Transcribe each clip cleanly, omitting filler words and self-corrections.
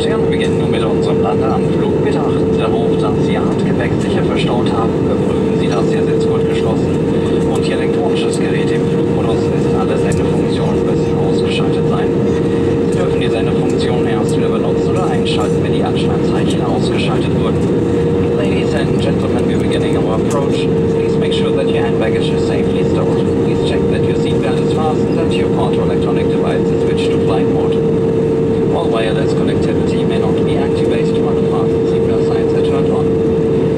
und Herren, wir beginnen nun mit unserem Landeanflug. Bitte achten Sie darauf, dass Sie Ihr Handgepäck sicher verstaut haben. Überprüfen Sie, dass Ihr Sitzgurt geschlossen und Ihr elektronisches Gerät im Flugmodus ist. Alle Sendefunktionen müssen ausgeschaltet sein. Sie dürfen die Sendefunktion erst wieder benutzen oder einschalten, wenn die Anscheinzeichen ausgeschaltet wurden. Ladies and gentlemen, we're beginning our approach. Please make sure that your hand baggage is safely stowed. Please check that your seatbelt is fastened and your part or electronic device is switched to flight mode. All wireless connectivity may not be activated while the fasten seatbelt signs are turned on.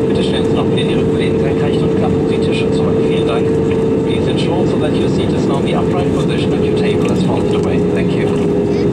Bitte stellen Sie noch bitte Ihre Kollegen senkrecht und klappen Sie Tische zurück. Vielen Dank. Please ensure so that your seat is now in the upright position and your table is folded away. Thank you.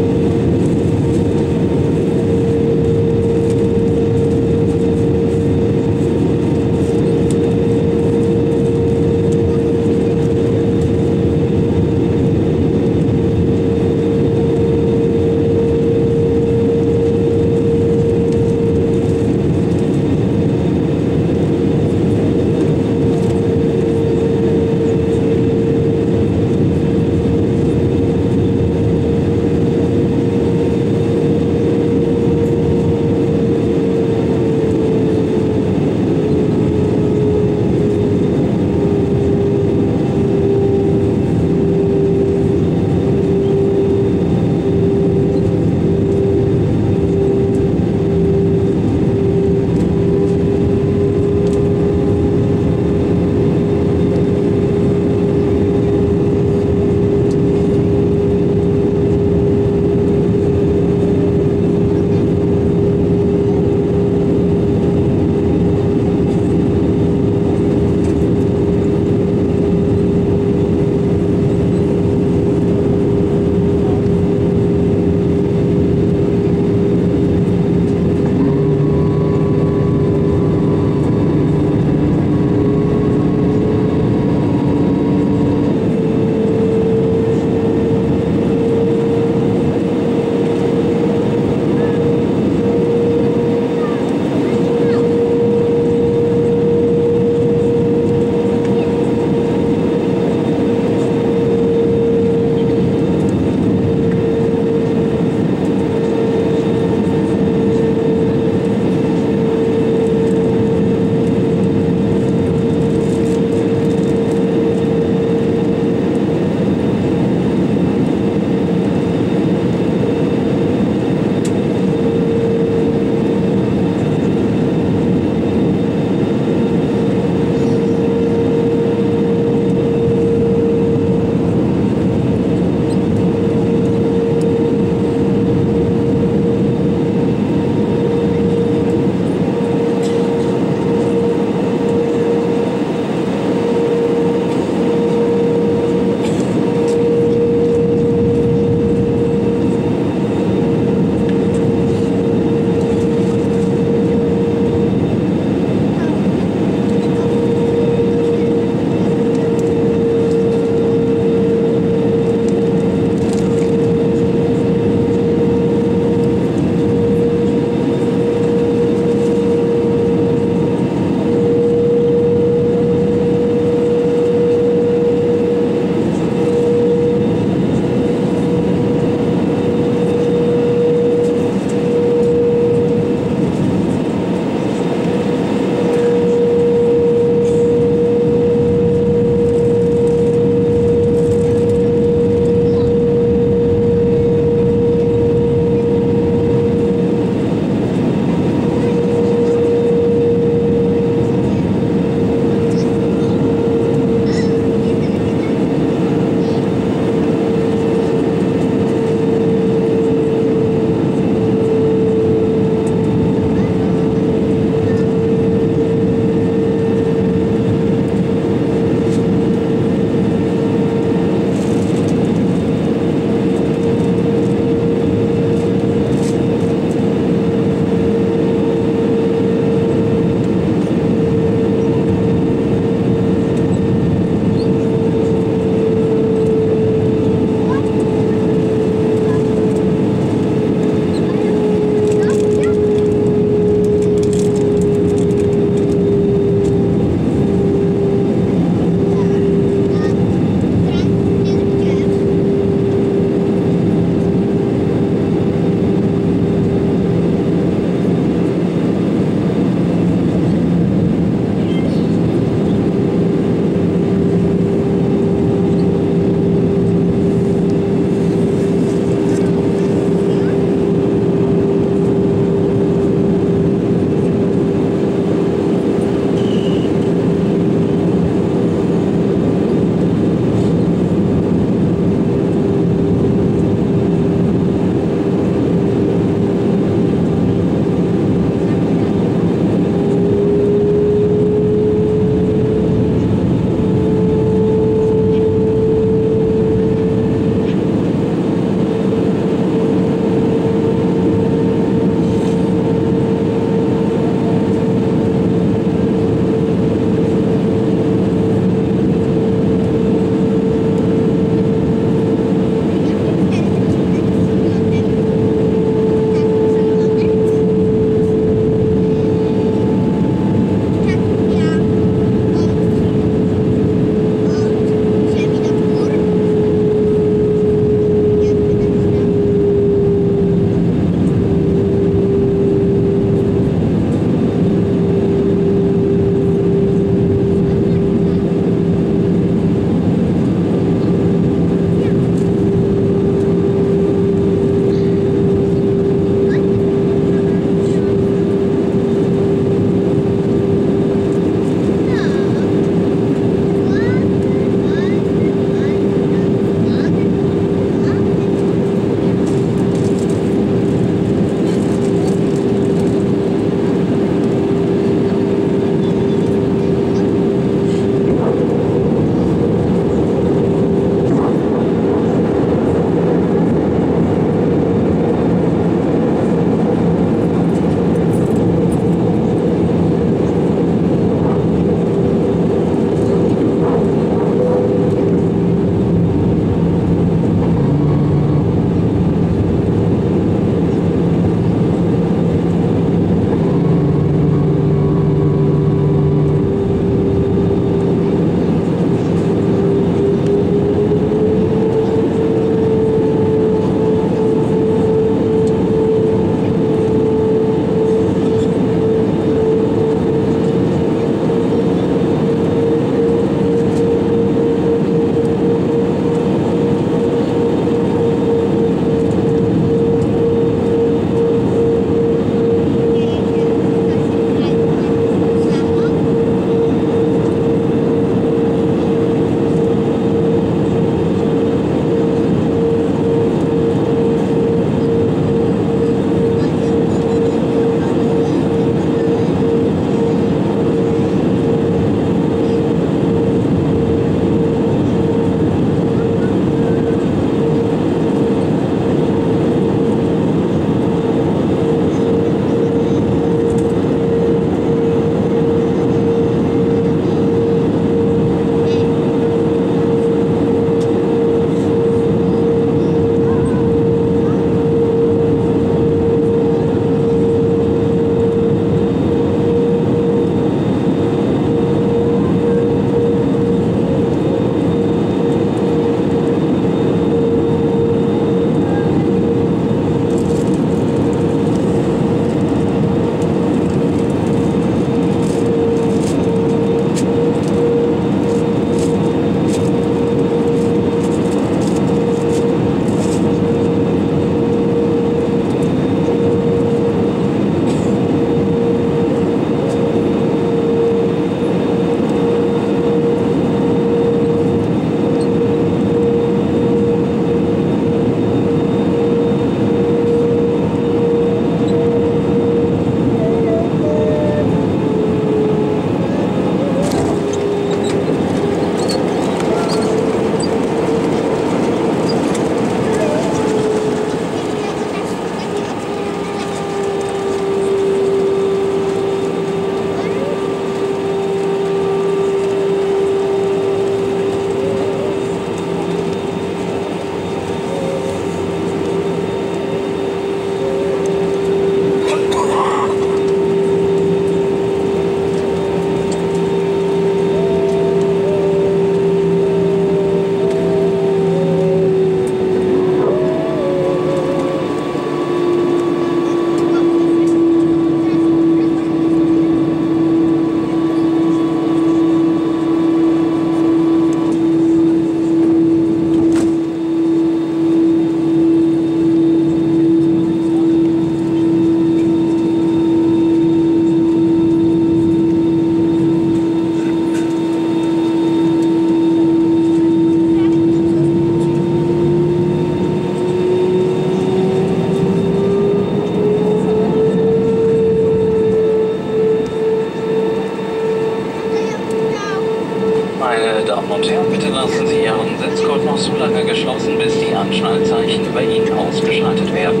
und Herren, bitte lassen Sie Ihren Sitzgurt noch so lange geschlossen, bis die Anschnallzeichen über Ihnen ausgeschaltet werden.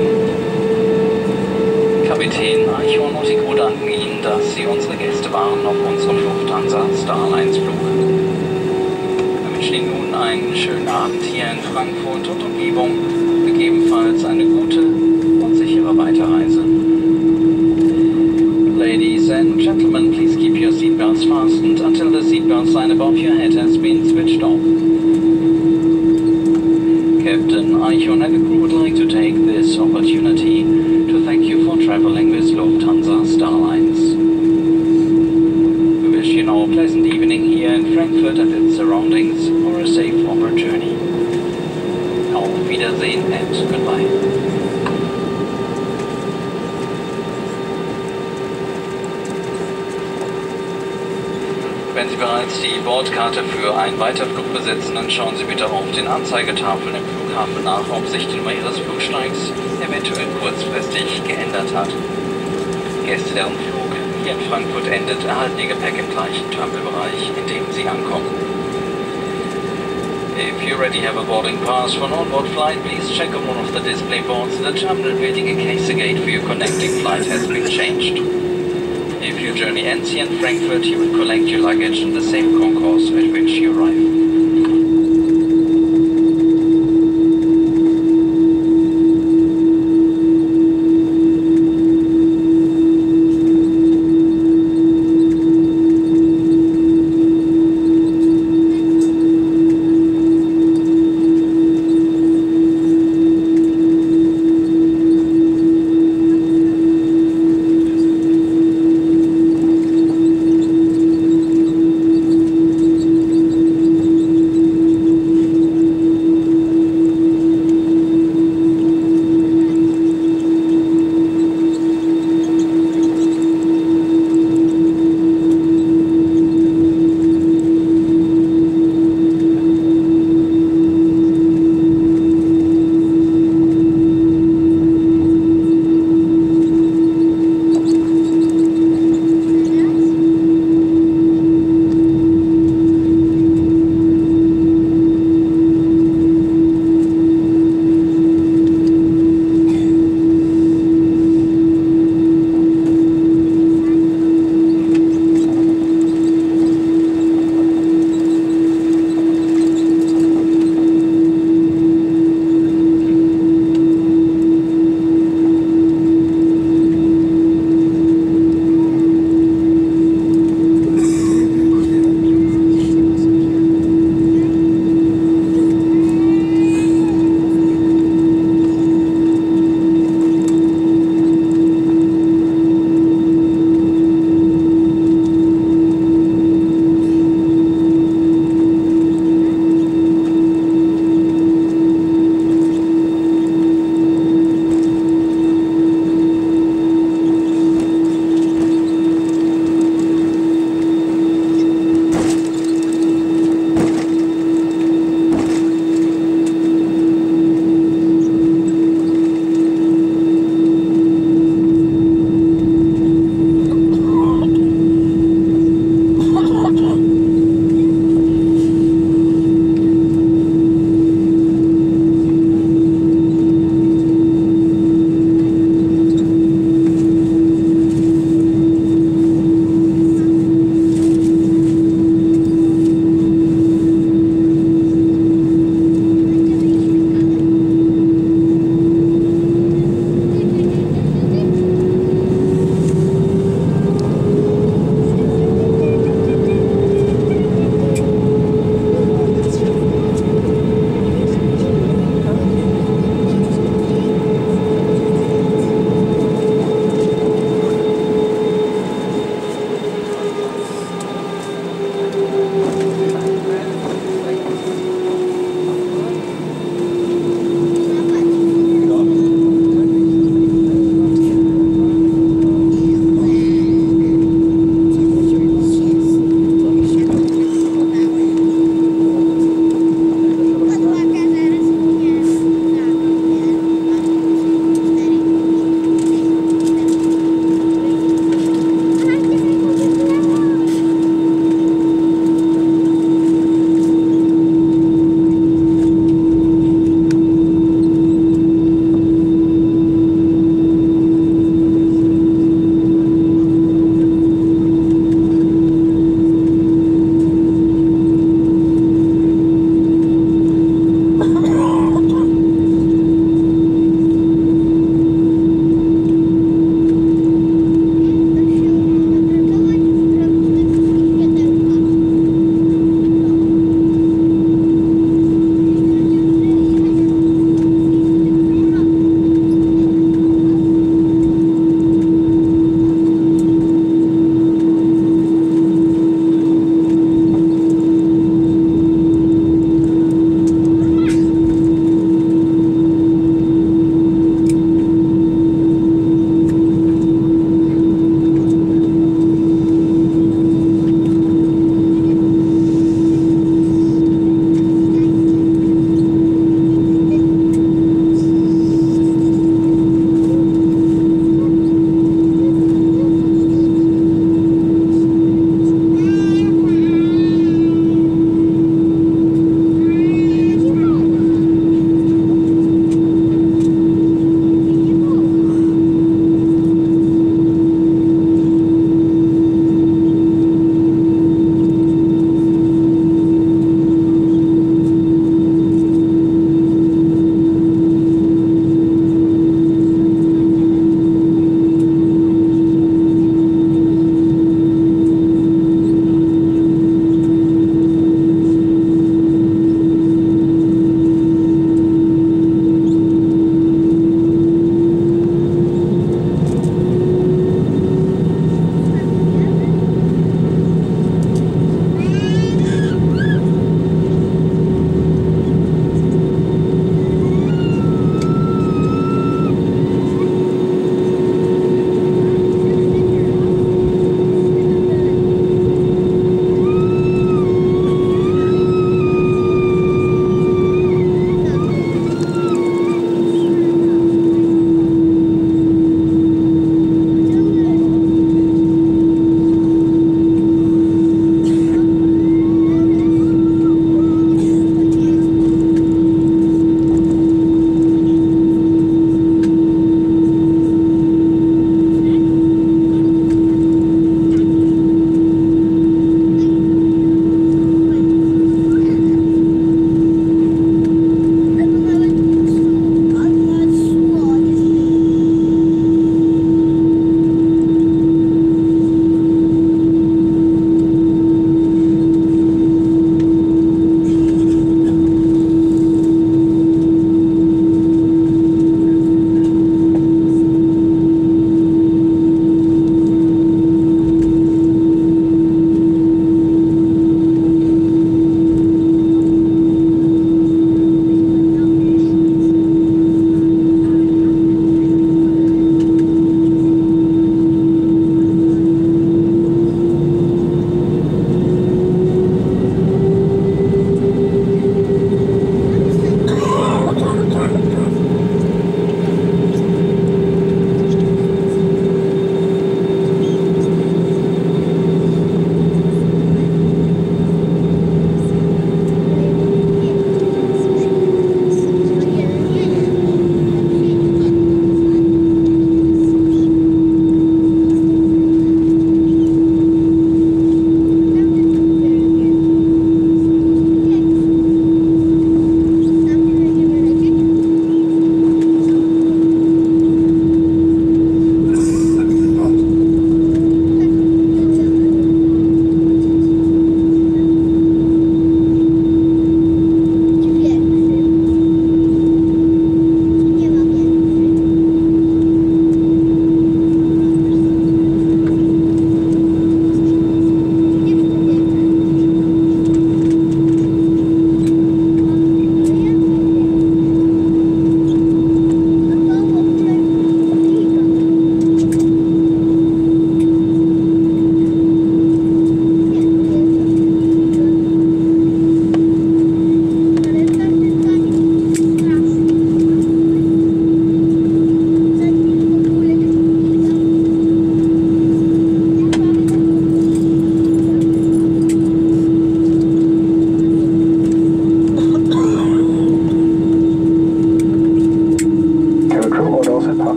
Kapitän Eichhorn und die Crew danken Ihnen, dass Sie unsere Gäste waren auf unserem Lufthansa Starlines Flug. Wir wünschen Ihnen nun einen schönen Abend hier in Frankfurt und Umgebung, gegebenenfalls eine gute und sichere Weiterreise. Ladies and gentlemen, please keep your seatbelts fastened until the seatbelt sign above your head has been switched off. Captain Eichhorn and the crew would like to take this opportunity to thank you for traveling with Lufthansa Starlines. We wish you now a pleasant evening here in Frankfurt and its surroundings, or a safe forward journey. Auf Wiedersehen and goodbye. Wenn Sie bereits die Bordkarte für einen Weiterflug besitzen, dann schauen Sie bitte auf den Anzeigetafeln im Flughafen nach, ob sich die Nummer Ihres Flugsteigs eventuell kurzfristig geändert hat. Gäste, deren Flug hier in Frankfurt endet, erhalten Ihr Gepäck im gleichen Terminalbereich, in dem Sie ankommen. If you already have a boarding pass for an onboard flight, please check on one of the display boards in the terminal building in case the gate for your connecting flight has been changed. If your journey ends here in Frankfurt, you will collect your luggage in the same concourse at which you arrive.